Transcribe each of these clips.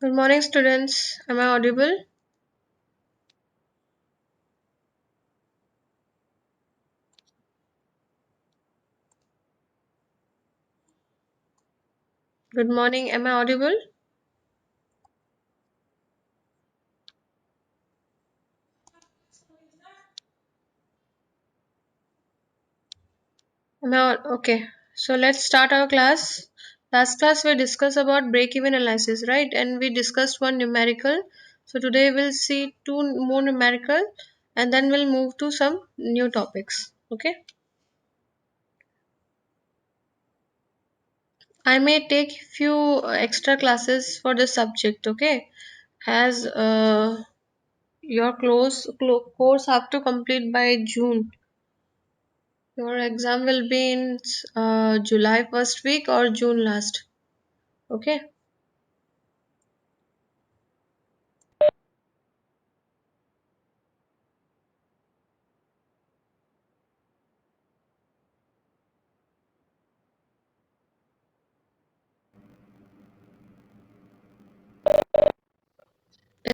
Good morning, students. Am I audible? Good morning. Am I audible? Okay? So let's start our class. Last class we discussed about break-even analysis, right? And we discussed one numerical. So today we'll see two more numerical, and then we'll move to some new topics. Okay? I may take few extra classes for the subject. Okay? As your course have to complete by June. Your exam will be in July first week or June last. Okay.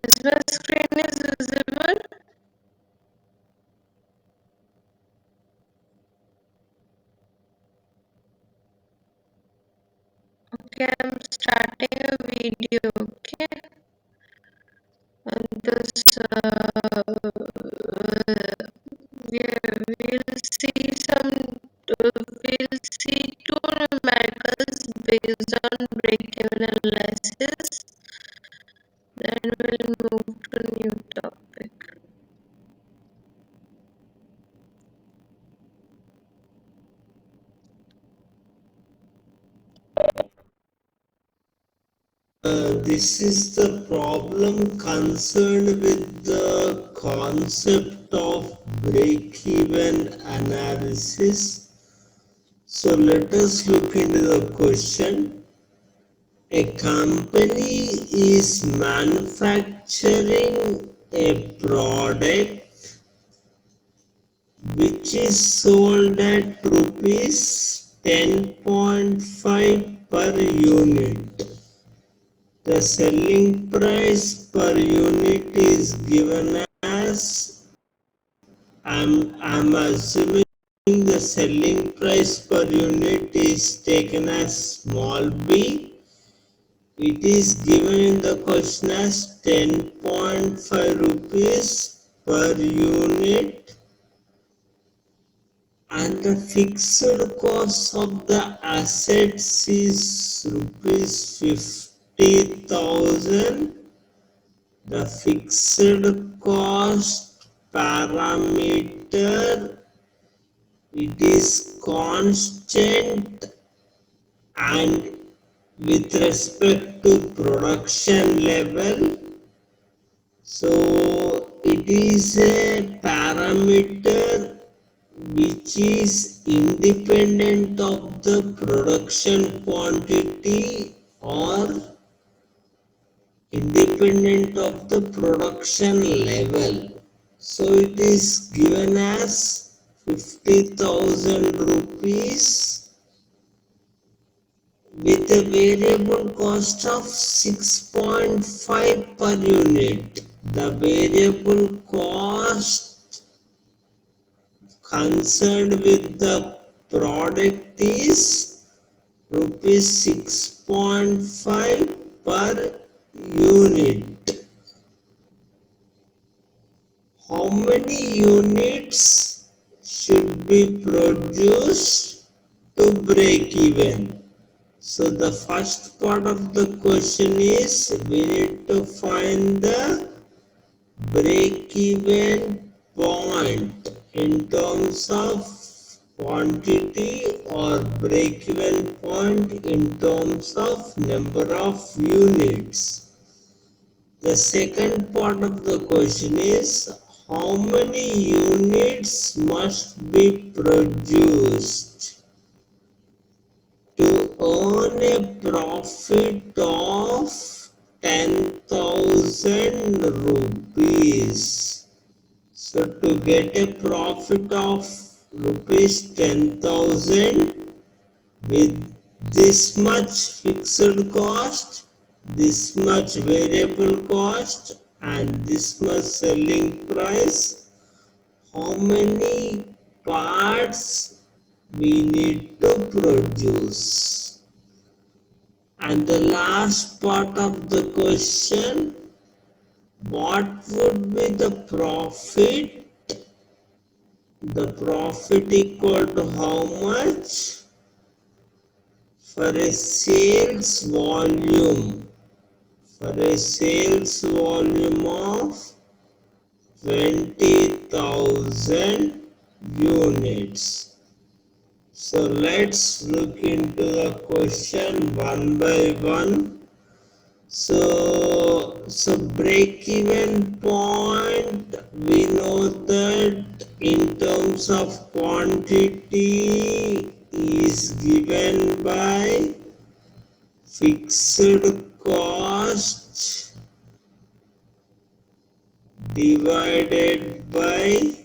Is my screen is visible? Okay, I'm starting a video. Okay. And this we will see some. We'll see two numericals based on break-even analysis. Then we'll move to new topic. This is the problem concerned with the concept of break-even analysis. So let us look into the question. A company is manufacturing a product which is sold at rupees 10.5 per unit. The selling price per unit is given as, I'm assuming the selling price per unit is taken as small b. It is given in the question as 10.5 rupees per unit, and the fixed cost of the assets is rupees 50,000. The fixed cost parameter, it is constant, and with respect to production level, so it is a parameter which is independent of the production quantity or independent of the production level. So it is given as 50,000 rupees with a variable cost of 6.5 per unit. The variable cost concerned with the product is rupees 6.5 per unit. How many units should be produced to break even? So the first part of the question is we need to find the break-even point in terms of quantity or break-even point in terms of number of units. The second part of the question is how many units must be produced to earn a profit of 10,000 rupees. So to get a profit of rupees 10,000 with this much fixed cost, this much variable cost and this much selling price, how many parts we need to produce. And the last part of the question, what would be the profit? The profit equal to how much? For a sales volume. For a sales volume of 20,000 units. So let's look into the question one by one. So break-even point, we know that in terms of quantity is given by fixed cost divided by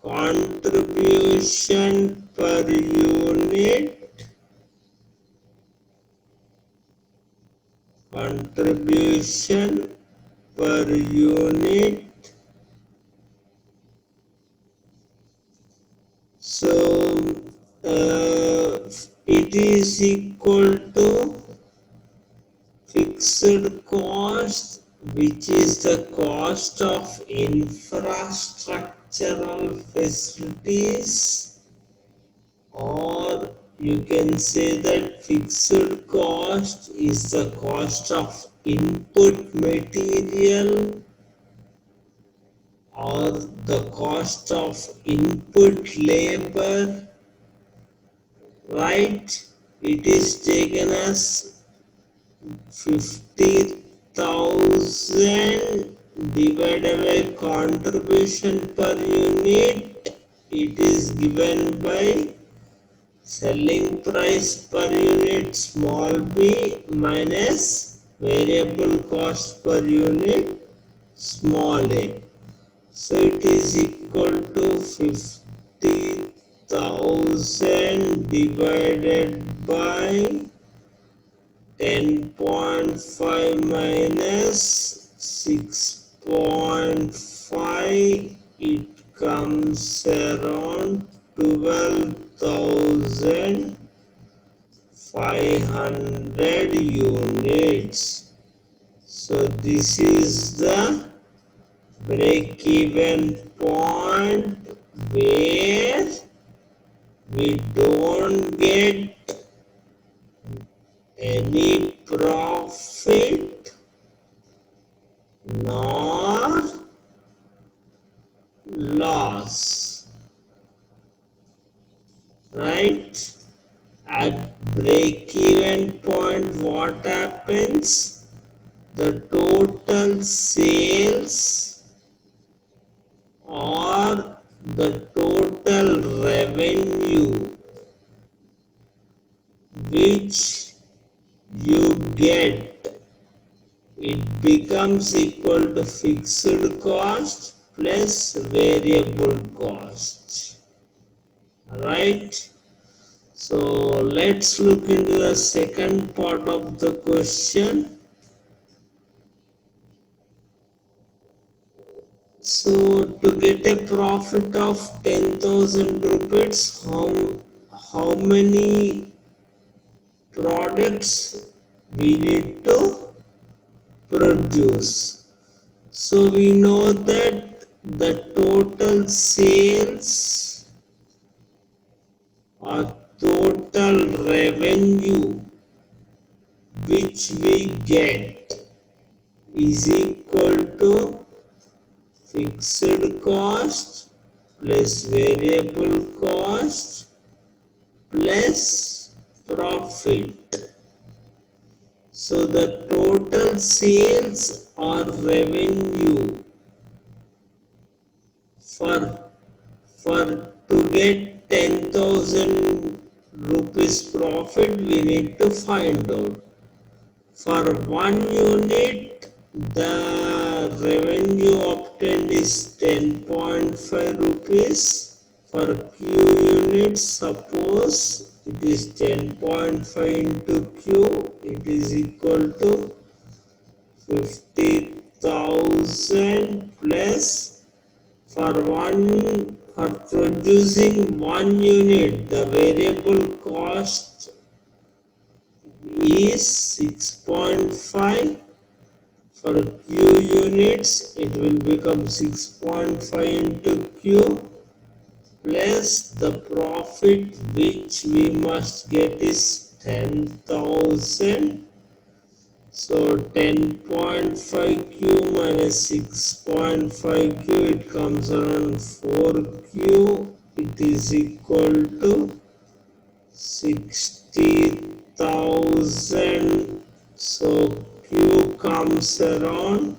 contribution per unit, contribution per unit. So it is equal to fixed cost, which is the cost of infrastructural facilities, or you can say that fixed cost is the cost of input material or the cost of input labor, right? It is taken as 50,000 divided by contribution per unit. It is given by selling price per unit small b minus variable cost per unit small a. So it is equal to 50,000 divided by 10.5 minus 6.5, it comes around 12,500 units. So this is the break-even point where we don't get any profit nor loss, right? At break-even point, what happens? The total sales or the total revenue which you get, it becomes equal to fixed cost plus variable cost, right? So let's look into the second part of the question. So to get a profit of 10,000 rupees, how many products we need to produce? So we know that the total sales or total revenue which we get is equal to fixed cost plus variable cost plus profit. So the total sales or revenue for for to get 10,000 rupees profit, we need to find out. For 1 unit, the revenue obtained is 10.5 rupees. For q units, suppose it is 10.5 into Q, it is equal to 50,000 plus for producing 1 unit, the variable cost is 6.5. For Q units, it will become 6.5 into Q plus the profit which we must get is 10,000. So 10.5Q minus 6.5Q, it comes around 4Q. It is equal to 60,000. So Q comes around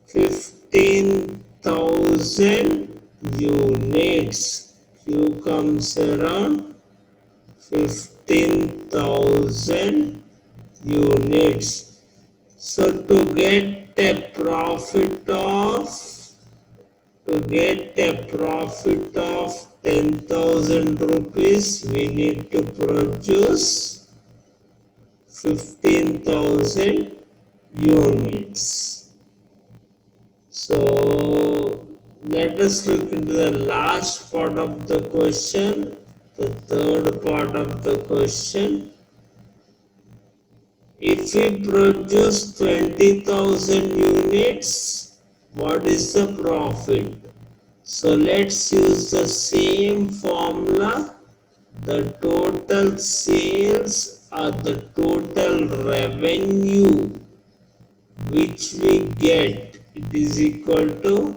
15,000 units. Q comes around 15,000 units. So to get a profit of 10,000 rupees, we need to produce 15,000 units. So let us look into the last part of the question, the third part of the question. If we produce 20,000 units, what is the profit? So let's use the same formula. The total sales or the total revenue which we get, it is equal to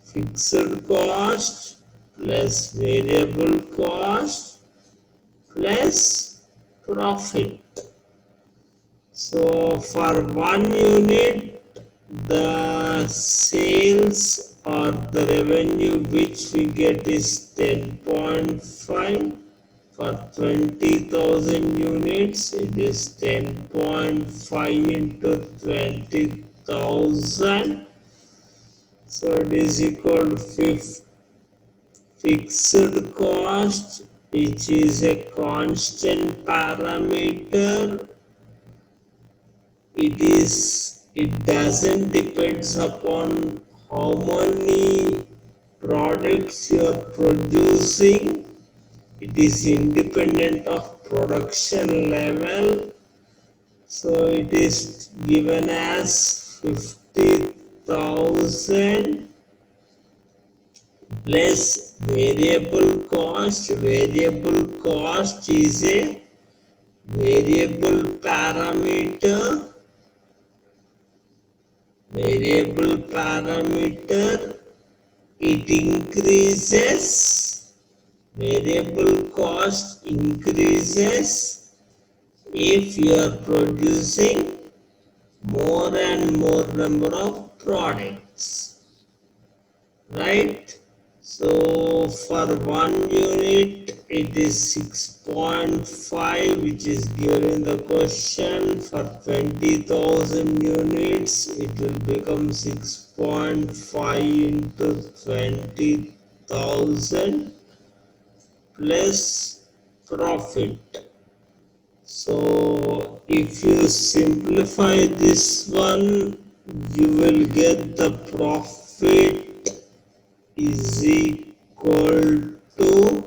fixed cost plus variable cost plus profit. So for 1 unit, the sales or the revenue which we get is 10.5. For 20,000 units, it is 10.5 into 20,000. So it is equal to fixed cost, which is a constant parameter. It doesn't depends upon how many products you are producing. It is independent of production level. So it is given as 50,000 plus variable cost. Variable cost is a variable parameter. Variable parameter, it increases. Variable cost increases if you are producing more and more number of products, right? So for 1 unit, it is 6.5, which is given in the question. For 20,000 units, it will become 6.5 into 20,000 plus profit. So if you simplify this one, you will get the profit is equal to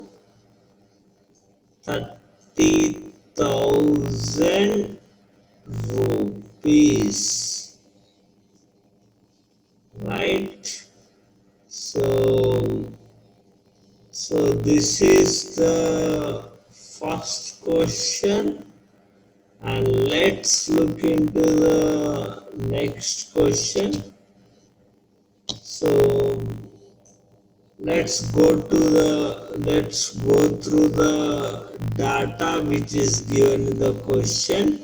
30,000 rupees, right? So this is the first question, and let's look into the next question. So let's go through the data which is given in the question.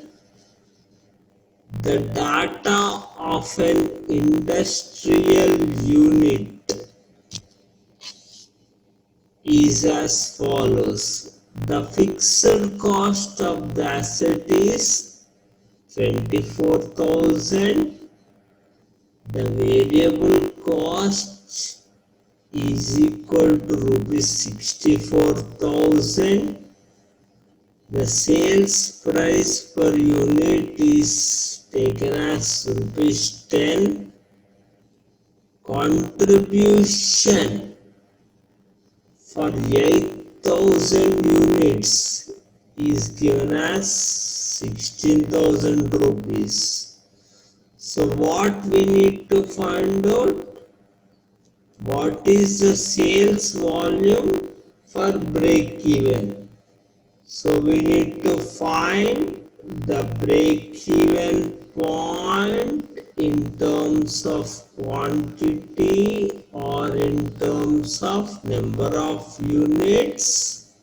The data of an industrial unit is as follows. The fixed cost of the asset is 24,000. The variable cost is equal to rupees 64,000. The sales price per unit is taken as rupees 10. Contribution for 8,000 units is given as 16,000 rupees. So what we need to find out? What is the sales volume for break even? So we need to find the break-even point in terms of quantity or in terms of number of units,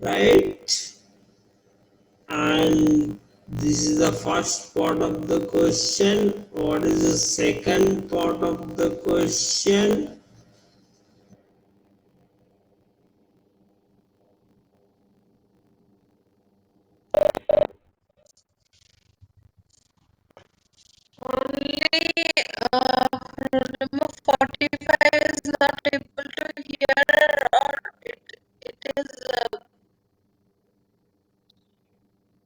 right? And this is the first part of the question. What is the second part of the question? Only rule number 45 is not able to hear, or it is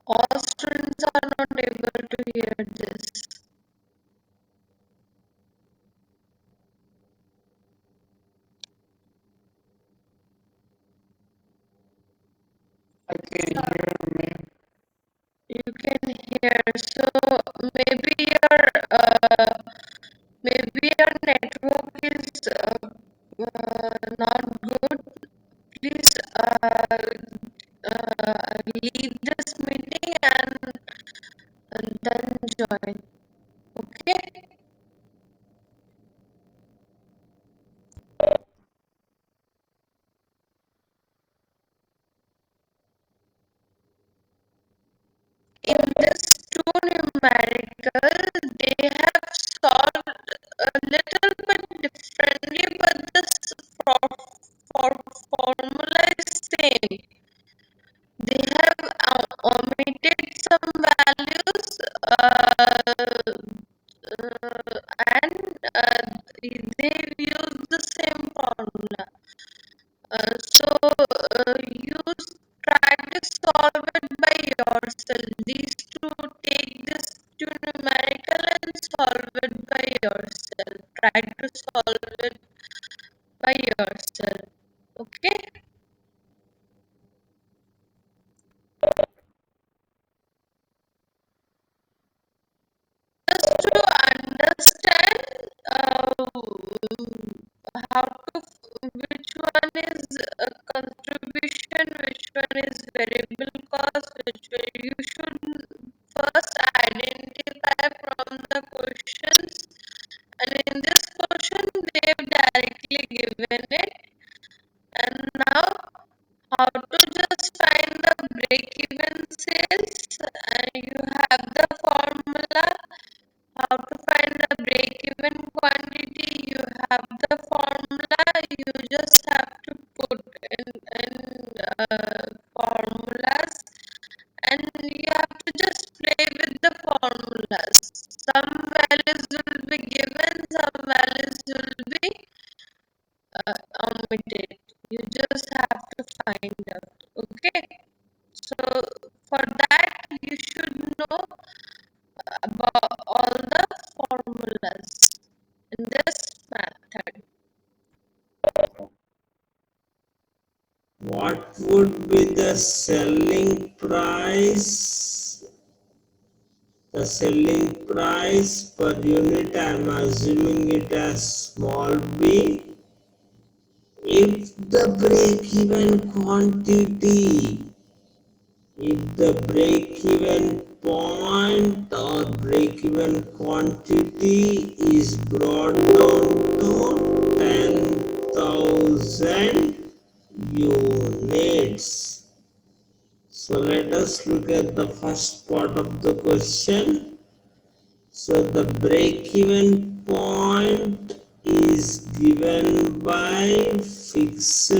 all students are not able to hear this. I can hear me. You can hear, so maybe your uh, maybe your network is not good. Please leave this meeting and then join. Okay. In this two numerical, they have solved a little bit differently, but this for formula is same. They have omitted some values and they use the same formula. So you try to solve it by yourself. These two, take this two numerical and solve it by yourself. Try to solve it by yourself. Okay? Just to understand how to, which one is a contribution, which one is variable cost, which one you should first identify from the questions. And in this question, they have directly given it. And now, how to just find the break-even sales? You have the formula. How to find the break-even quantity? You have the formula. You just have to put in formulas, and you have to just play with the formulas. Some values will be given, some values will be omitted. You just have to find out. Okay. So for that, you should know about all the formulas in this method. What would be the selling price? The selling price per unit, I am assuming it as small b. If the break-even quantity, if the break-even point or break-even quantity is brought down to 10,000 units. So let us look at the first part of the question. So the break-even point is given by fixed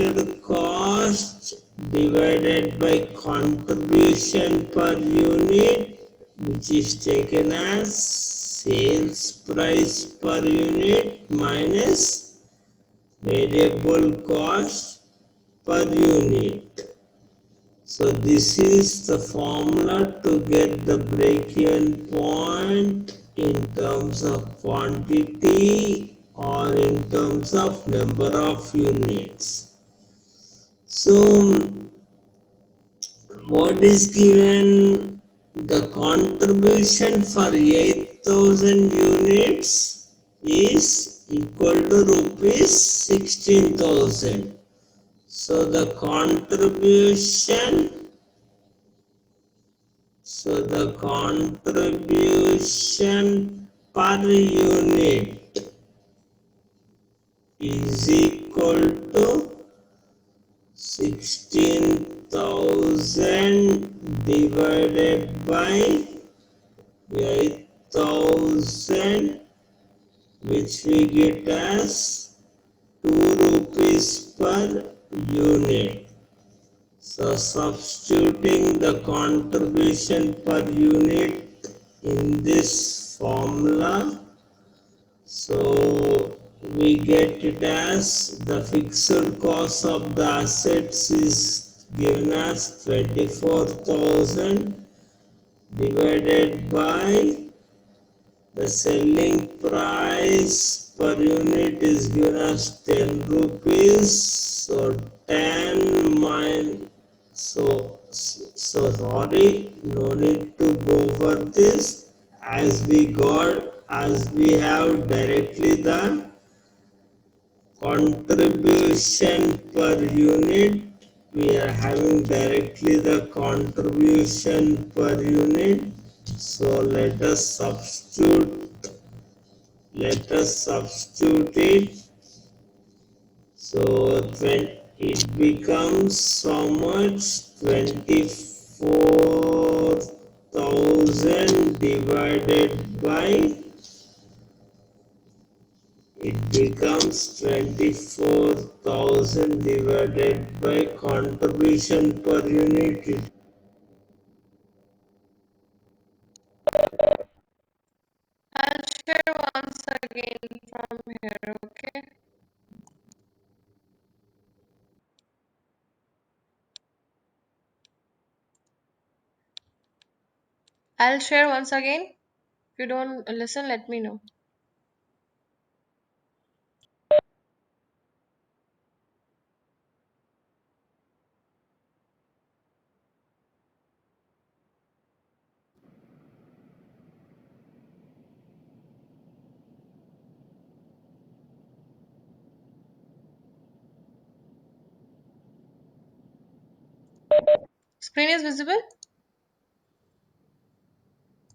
cost divided by contribution per unit, which is taken as sales price per unit minus variable cost per unit. So this is the formula to get the break-even point in terms of quantity or in terms of number of units. So what is given? The contribution for 8,000 units is equal to rupees 16,000. So the contribution per unit is equal to 16,000 divided by 8,000, which we get as 2 rupees per unit. So substituting the contribution per unit in this formula, so we get it as the fixed cost of the assets is given as 24,000 divided by the selling price per unit is given as 10 rupees. So 10 minus, so sorry, no need to go for this, as we have directly the contribution per unit. We are having directly the contribution per unit. So let us substitute it. So it becomes how much? 24,000 divided by, it becomes 24,000 divided by contribution per unit. I'll share once again from here, okay? I'll share once again. If you don't listen, let me know. Screen is visible?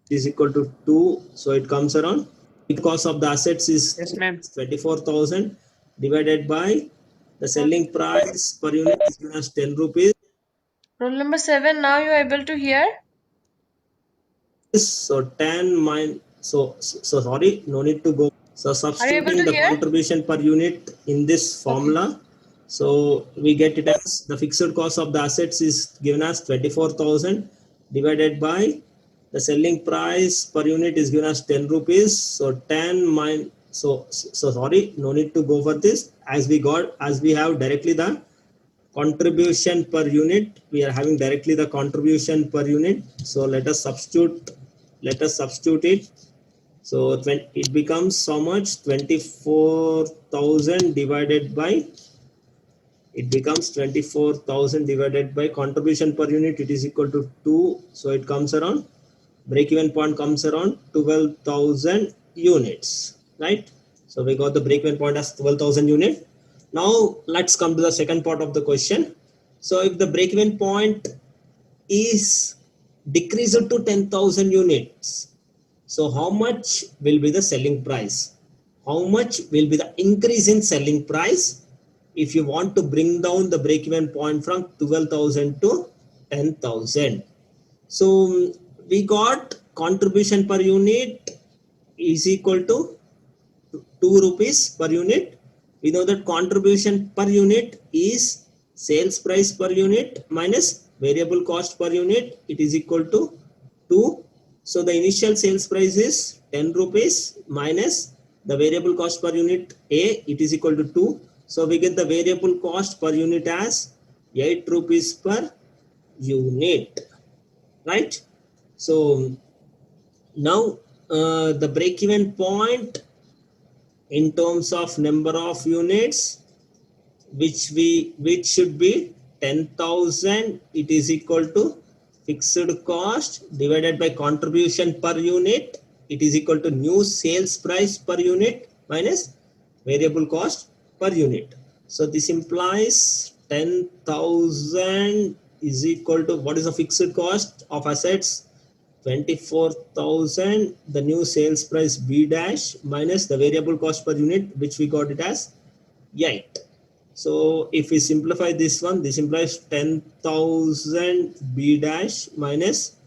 Is equal to 2, so it comes around, cost of the assets is Yes, ma'am. 24,000 divided by the Okay. selling price per unit is given as 10 rupees. Roll number 7, now you are able to hear? So 10 minus, so sorry, no need to go. So Are you able substituting to the hear? contribution per unit in this Okay. formula, so we get it as the fixed cost of the assets is given as 24,000 divided by the selling price per unit is given as 10 rupees. So 10 minus, so sorry, no need to go for this, as we have directly the contribution per unit. We are having directly the contribution per unit. So let us substitute it. So it becomes so much? 24,000 divided by, it becomes 24,000 divided by contribution per unit, it is equal to 2. So it comes around, break-even point comes around 12,000 units, right? So we got the break-even point as 12,000 units. Now let's come to the second part of the question. So if the break-even point is decreased to 10,000 units, so how much will be the selling price? How much will be the increase in selling price if you want to bring down the break-even point from 12,000 to 10,000? So we got contribution per unit is equal to 2 rupees per unit. We know that contribution per unit is sales price per unit minus variable cost per unit, it is equal to 2. So the initial sales price is 10 rupees minus the variable cost per unit A, it is equal to 2. So we get the variable cost per unit as 8 rupees per unit, right? So now the break-even point in terms of number of units, which should be 10,000, it is equal to fixed cost divided by contribution per unit, it is equal to new sales price per unit minus variable cost per unit. So this implies 10,000 is equal to, what is the fixed cost of assets? 24,000, the new sales price B dash minus the variable cost per unit, which we got it as 8. So if we simplify this one, this implies 10,000 B dash minus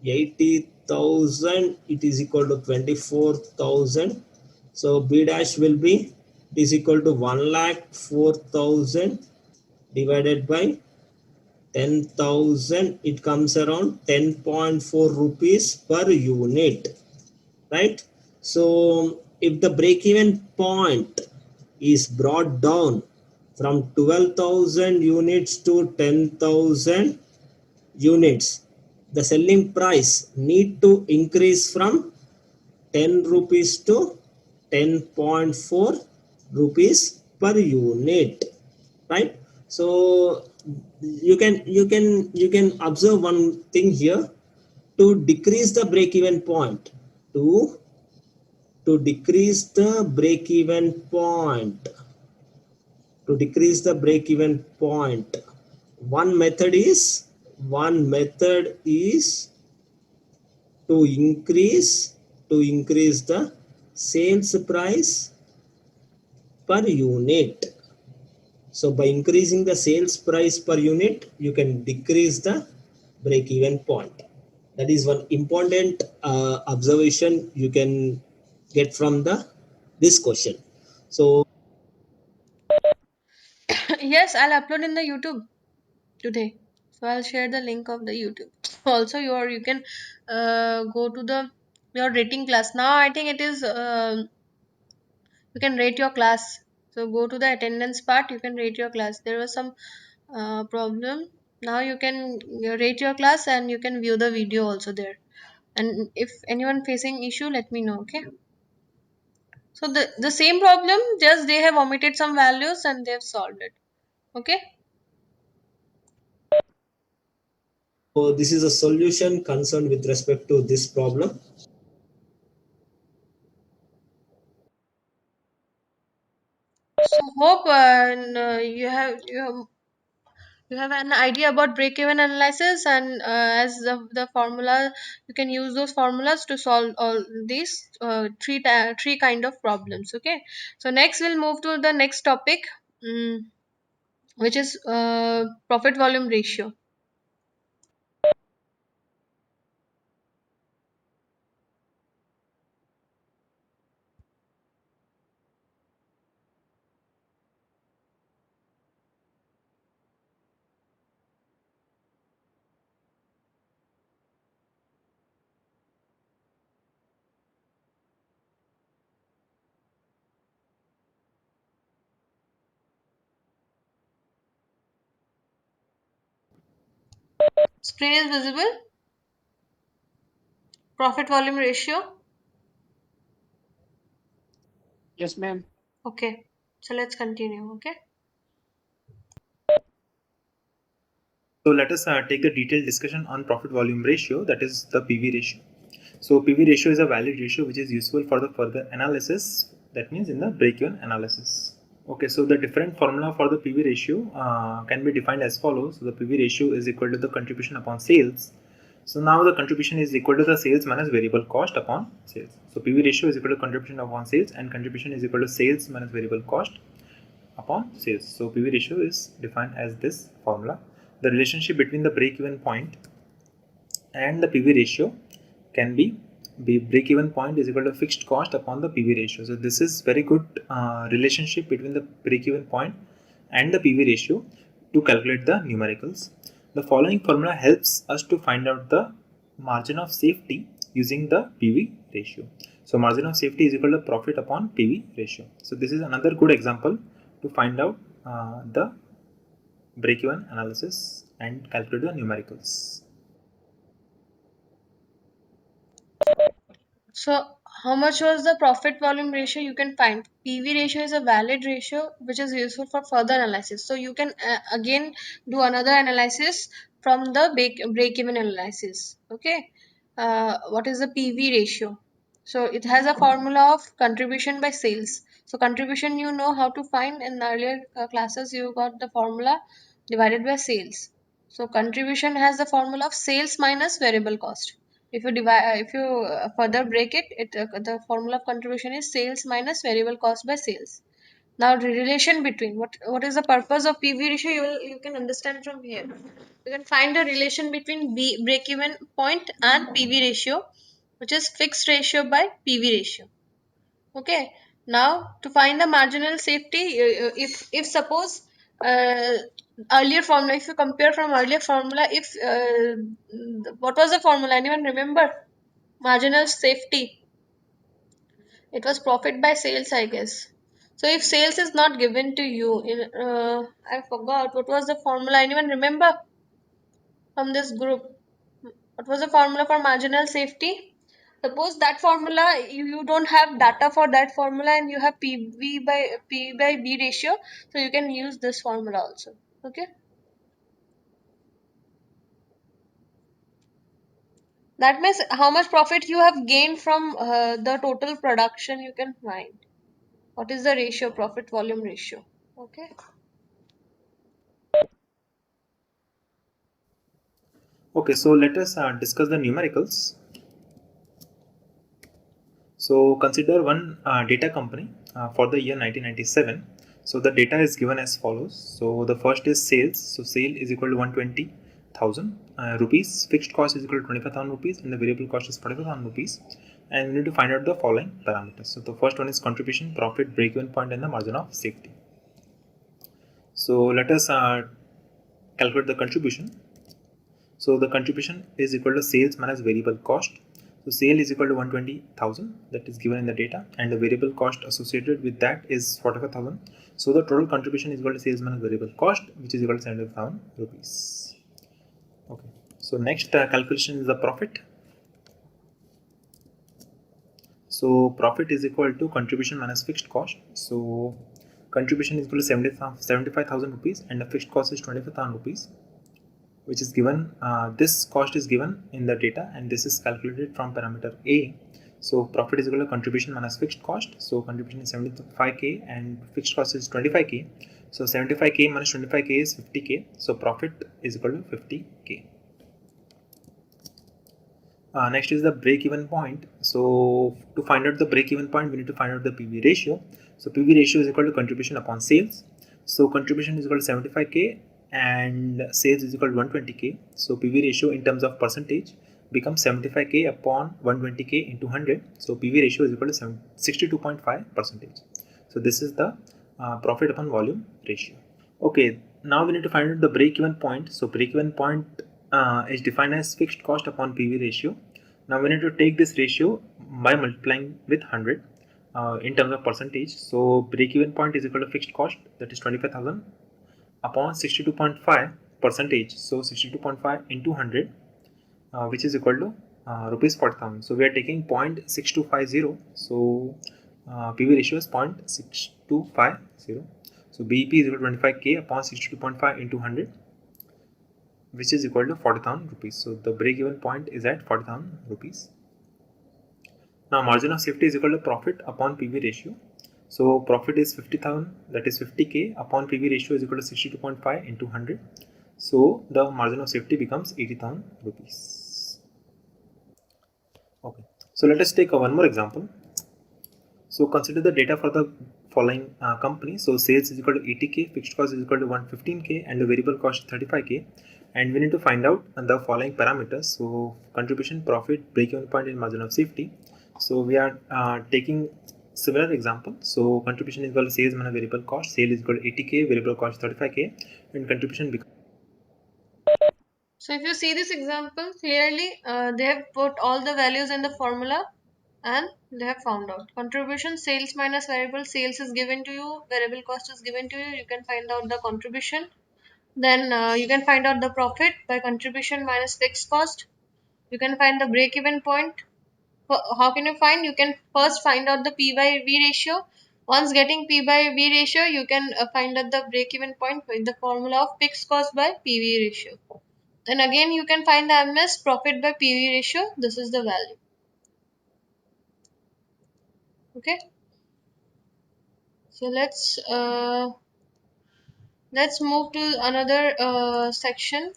80,000, it is equal to 24,000. So B dash will be, it is equal to 1,04,000 divided by 10,000, it comes around 10.4 rupees per unit, right? So if the break-even point is brought down from 12,000 units to 10,000 units, the selling price need to increase from 10 rupees to 10.4 rupees per unit, right? So you can observe one thing here. To decrease the break even point, to to decrease the break even point to decrease the break even point, one method is one method is to increase the sales price per unit. So by increasing the sales price per unit, you can decrease the break even point. That is one important observation you can get from the this question. So Yes, I'll upload in the YouTube today. So I'll share the link of the YouTube. Also, you can go to the your rating class. Now I think it is you can rate your class. So go to the attendance part. You can rate your class. There was some problem. Now you can rate your class and you can view the video also there. And if anyone facing issue, let me know. Okay. So the same problem, just they have omitted some values and they have solved it. Okay. this is a solution concerned with respect to this problem. So hope you have an idea about break-even analysis, and as the formula, you can use those formulas to solve all these three kind of problems. Okay. So next we'll move to the next topic, which is profit volume ratio. Screen is visible. Profit volume ratio. Yes, ma'am. Okay. So let's continue. Okay. So let us take a detailed discussion on profit volume ratio, that is the PV ratio. So PV ratio is a valid ratio which is useful for the further analysis, that means in the break-even analysis. Okay, so the different formula for the PV ratio can be defined as follows. So the PV ratio is equal to the contribution upon sales. So now the contribution is equal to the sales minus variable cost upon sales. So PV ratio is equal to contribution upon sales, and contribution is equal to sales minus variable cost upon sales. So PV ratio is defined as this formula. The relationship between the break-even point and the PV ratio can be break-even point is equal to fixed cost upon the PV ratio. So this is very good relationship between the break-even point and the PV ratio to calculate the numericals. The following formula helps us to find out the margin of safety using the PV ratio. So margin of safety is equal to profit upon PV ratio. So this is another good example to find out the break-even analysis and calculate the numericals. So how much was the profit volume ratio? You can find PV ratio is a valid ratio which is useful for further analysis. So you can again do another analysis from the break-even analysis. Okay, what is the PV ratio? So it has a formula of contribution by sales. So contribution you know how to find in the earlier classes. You got the formula divided by sales. So contribution has the formula of sales minus variable cost. If you further break it, the formula of contribution is sales minus variable cost by sales. Now the relation between what is the purpose of PV ratio, you can understand from here. You can find a relation between break even point and PV ratio, which is fixed ratio by PV ratio. Okay. Now to find the marginal safety, if suppose uh, earlier formula, if you compare from earlier formula, if what was the formula? Anyone remember? Marginal safety. It was profit by sales, I guess. So if sales is not given to you, I forgot what was the formula. Anyone remember from this group? What was the formula for marginal safety? Suppose that formula you don't have data for that formula and you have P by B ratio, so you can use this formula also. Okay. That means how much profit you have gained from the total production you can find. What is the ratio, profit volume ratio? Okay. Okay, so let us discuss the numericals. So consider one data company for the year 1997. So the data is given as follows. So the first is sales. So sale is equal to 120,000 rupees. Fixed cost is equal to 25,000 rupees and the variable cost is 45,000 rupees. And we need to find out the following parameters. So the first one is contribution, profit, break-even point and the margin of safety. So let us calculate the contribution. So the contribution is equal to sales minus variable cost. So sale is equal to 120,000 that is given in the data and the variable cost associated with that is 45,000. So the total contribution is equal to sales minus variable cost, which is equal to 75,000 rupees. Okay. So next calculation is the profit. So profit is equal to contribution minus fixed cost. So contribution is equal to 75,000 rupees and the fixed cost is 25,000 rupees, which is given, this cost is given in the data and this is calculated from parameter A. So profit is equal to contribution minus fixed cost. So contribution is 75k and fixed cost is 25k. So 75k minus 25k is 50k. So profit is equal to 50k. Next is the break-even point. So to find out the break-even point, we need to find out the PV ratio. So PV ratio is equal to contribution upon sales. So contribution is equal to 75k and sales is equal to 120k. So PV ratio in terms of percentage becomes 75k upon 120k into 100. So PV ratio is equal to 62.5 percentage. So this is the profit upon volume ratio. Okay, now we need to find out the break-even point. So break-even point is defined as fixed cost upon PV ratio. Now we need to take this ratio by multiplying with 100 in terms of percentage. So break-even point is equal to fixed cost, that is 25,000 upon 62.5 percentage. So 62.5 into 100, which is equal to rupees 40,000. So we are taking 0.6250. So PV ratio is 0.6250. So BEP is equal to 25k upon 62.5 into 100, which is equal to 40,000 rupees. So the break-even point is at 40,000 rupees. Now margin of safety is equal to profit upon PV ratio. So profit is 50,000, that is 50k upon PV ratio is equal to 62.5 into 100. So the margin of safety becomes 80,000 rupees. Okay. So let us take one more example. So consider the data for the following company. So sales is equal to 80k, fixed cost is equal to 115k and the variable cost 35k. And we need to find out the following parameters. So contribution, profit, break-even point and margin of safety. So we are taking similar example. So contribution is equal to sales minus variable cost. Sale is equal to 80k, variable cost 35k and contribution becomes. So if you see this example clearly, they have put all the values in the formula and they have found out contribution sales minus variable sales is given to you, variable cost is given to you. You can find out the contribution Then you can find out the profit by contribution minus fixed cost. You can find the break even point. How can you find? You can first find out the P by V ratio. Once getting P by V ratio, you can find out the break even point with the formula of fixed cost by PV ratio. Then again you can find the MS profit by PV ratio. This is the value. Okay. So let's move to another section.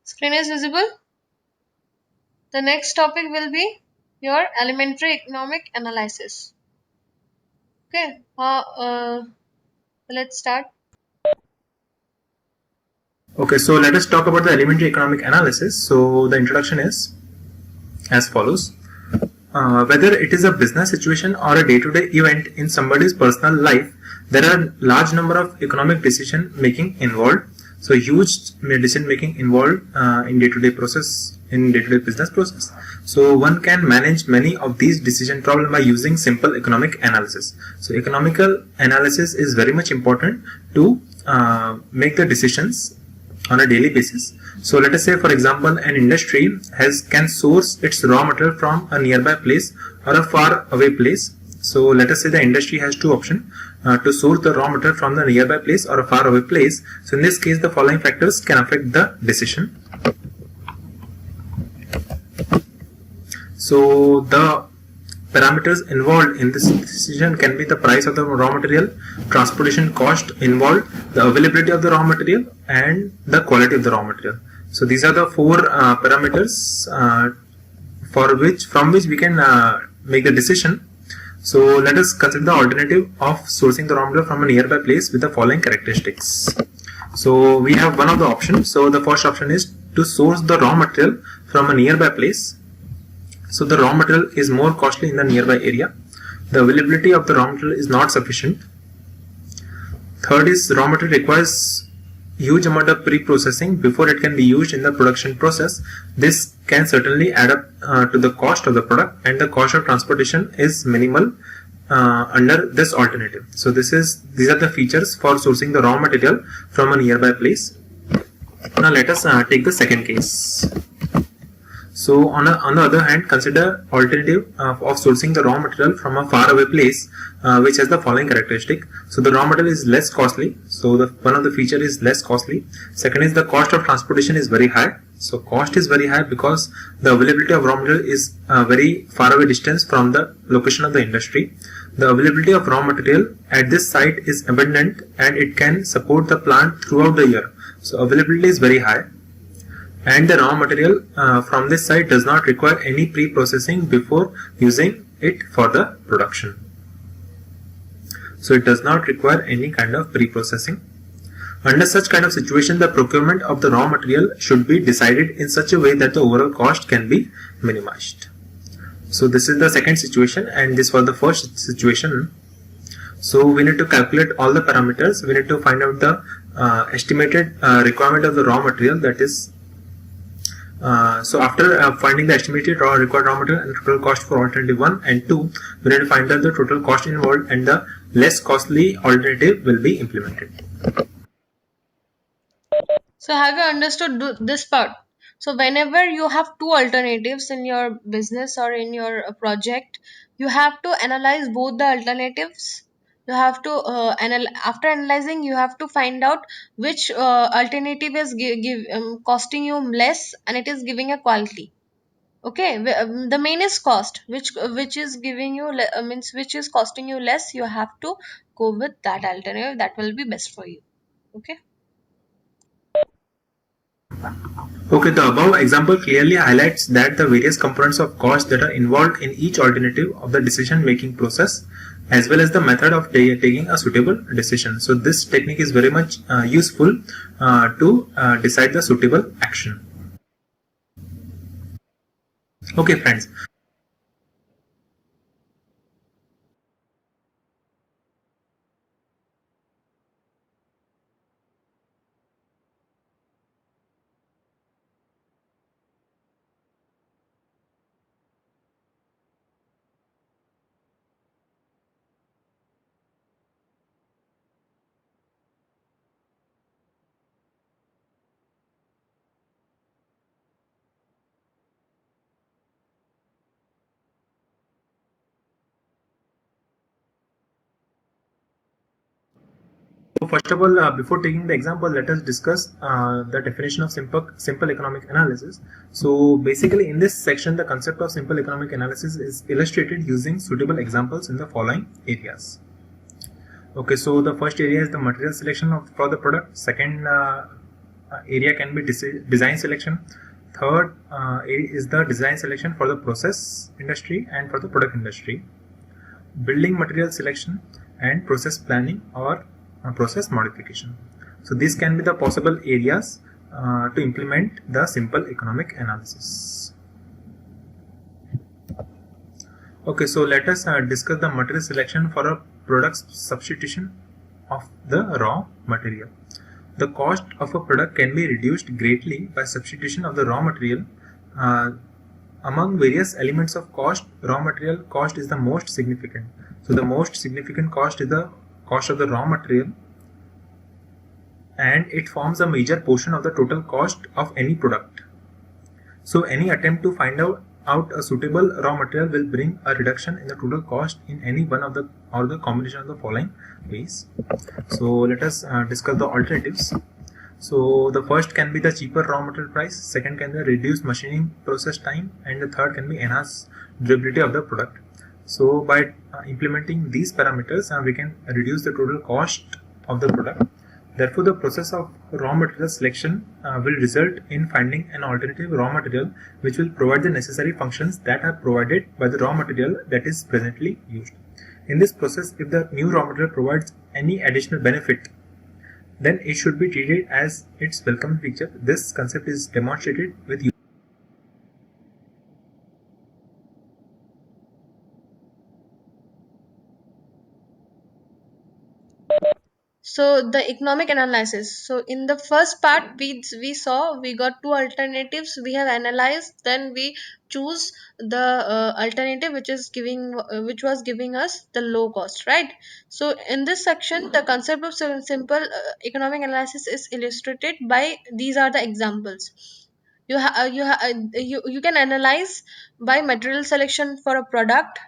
Screen is visible. The next topic will be your elementary economic analysis. Okay. Let's start. Okay, so let us talk about the elementary economic analysis. So the introduction is as follows. Whether it is a business situation or a day-to-day event in somebody's personal life, there are large number of economic decision making involved. So huge decision making involved in day-to-day process, in day-to-day business process. So one can manage many of these decision problems by using simple economic analysis. So economical analysis is very much important to make the decisions on a daily basis. So let us say, for example, an industry can source its raw material from a nearby place or a far away place. So let us say the industry has two options to source the raw material from the nearby place or a far away place. So in this case, the following factors can affect the decision. So the parameters involved in this decision can be the price of the raw material, transportation cost involved, the availability of the raw material, and the quality of the raw material. So these are the four parameters from which we can make the decision. So let us consider the alternative of sourcing the raw material from a nearby place with the following characteristics. So we have one of the options. So the first option is to source the raw material from a nearby place. So the raw material is more costly in the nearby area. The availability of the raw material is not sufficient. Third is raw material requires huge amount of pre-processing before it can be used in the production process. This can certainly add up to the cost of the product, and the cost of transportation is minimal under this alternative. So these are the features for sourcing the raw material from a nearby place. Now let us take the second case. So on the other hand, consider alternative of sourcing the raw material from a far away place, which has the following characteristic. So the raw material is less costly. So one of the feature is less costly. Second is the cost of transportation is very high. So cost is very high because the availability of raw material is very far away distance from the location of the industry. The availability of raw material at this site is abundant and it can support the plant throughout the year. So availability is very high. And the raw material from this site does not require any pre-processing before using it for the production. So it does not require any kind of pre-processing. Under such kind of situation, the procurement of the raw material should be decided in such a way that the overall cost can be minimized. So this is the second situation, and this was the first situation. So we need to calculate all the parameters. We need to find out the estimated requirement of the raw material, that is so after finding the estimated required raw material and total cost for alternative 1 and 2, we need to find out the total cost involved, and the less costly alternative will be implemented. So have you understood this part? So whenever you have two alternatives in your business or in your project, you have to analyze both the alternatives. You have to after analyzing, you have to find out which alternative is costing you less and it is giving a quality. Okay, the main is cost, which is giving you means which is costing you less. You have to go with that alternative that will be best for you. Okay. Okay, the above example clearly highlights that the various components of cost that are involved in each alternative of the decision making process, as well as the method of taking a suitable decision. So this technique is very much useful to decide the suitable action. Okay, friends. So first of all, before taking the example, let us discuss the definition of simple economic analysis. So basically, in this section, the concept of simple economic analysis is illustrated using suitable examples in the following areas. Okay, so the first area is the material selection for the product. Second area can be design selection. Third is the design selection for the process industry and for the product industry. Building material selection and process planning or process modification. So these can be the possible areas to implement the simple economic analysis. Okay, so let us discuss the material selection for a product substitution of the raw material. The cost of a product can be reduced greatly by substitution of the raw material. Uh, Among various elements of cost, raw material cost is the most significant. So the most significant cost is the cost of the raw material, and it forms a major portion of the total cost of any product. So any attempt to find out a suitable raw material will bring a reduction in the total cost in any one of the or the combination of the following ways. So let us discuss the alternatives. So the first can be the cheaper raw material price, second can be reduced machining process time, and the third can be enhanced durability of the product. So by implementing these parameters, we can reduce the total cost of the product. Therefore, the process of raw material selection will result in finding an alternative raw material which will provide the necessary functions that are provided by the raw material that is presently used. In this process, if the new raw material provides any additional benefit, then it should be treated as its welcome feature. This concept is demonstrated with you. So the economic analysis. So in the first part, we saw we got two alternatives. We have analyzed, then we choose the alternative which was giving us the low cost, right? So in this section, the concept of simple economic analysis is illustrated by these are the examples. You can analyze by material selection for a product,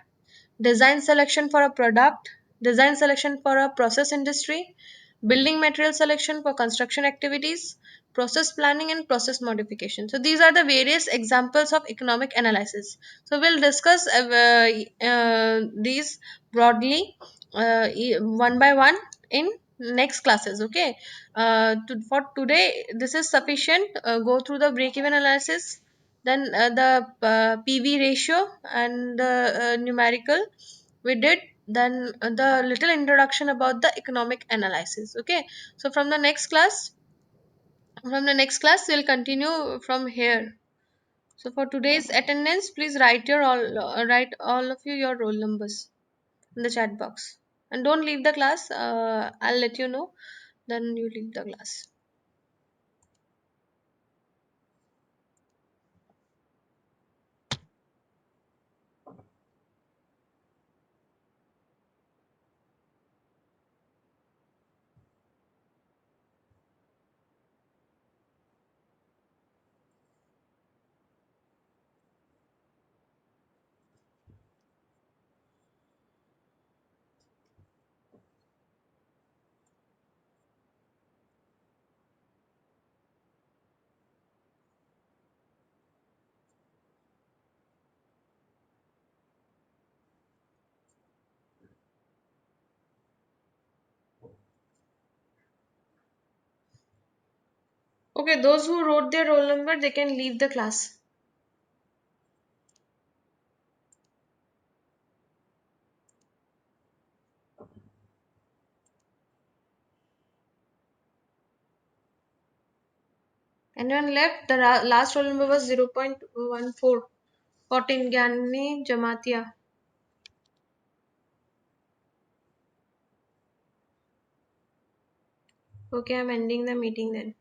design selection for a product, design selection for a process industry, building material selection for construction activities, process planning and process modification. So these are the various examples of economic analysis. So we'll discuss these broadly one by one in next classes. Okay, for today this is sufficient. Go through the break-even analysis, then the PV ratio and the numerical we did, then the little introduction about the economic analysis. Okay, so from the next class we'll continue from here. So for today's attendance, please write all of you your roll numbers in the chat box, and don't leave the class. I'll let you know, then you leave the class. Okay, those who wrote their roll number, they can leave the class. Anyone left? The last roll number was 0.14. 14 Gyani Jamatia. Okay, I'm ending the meeting then.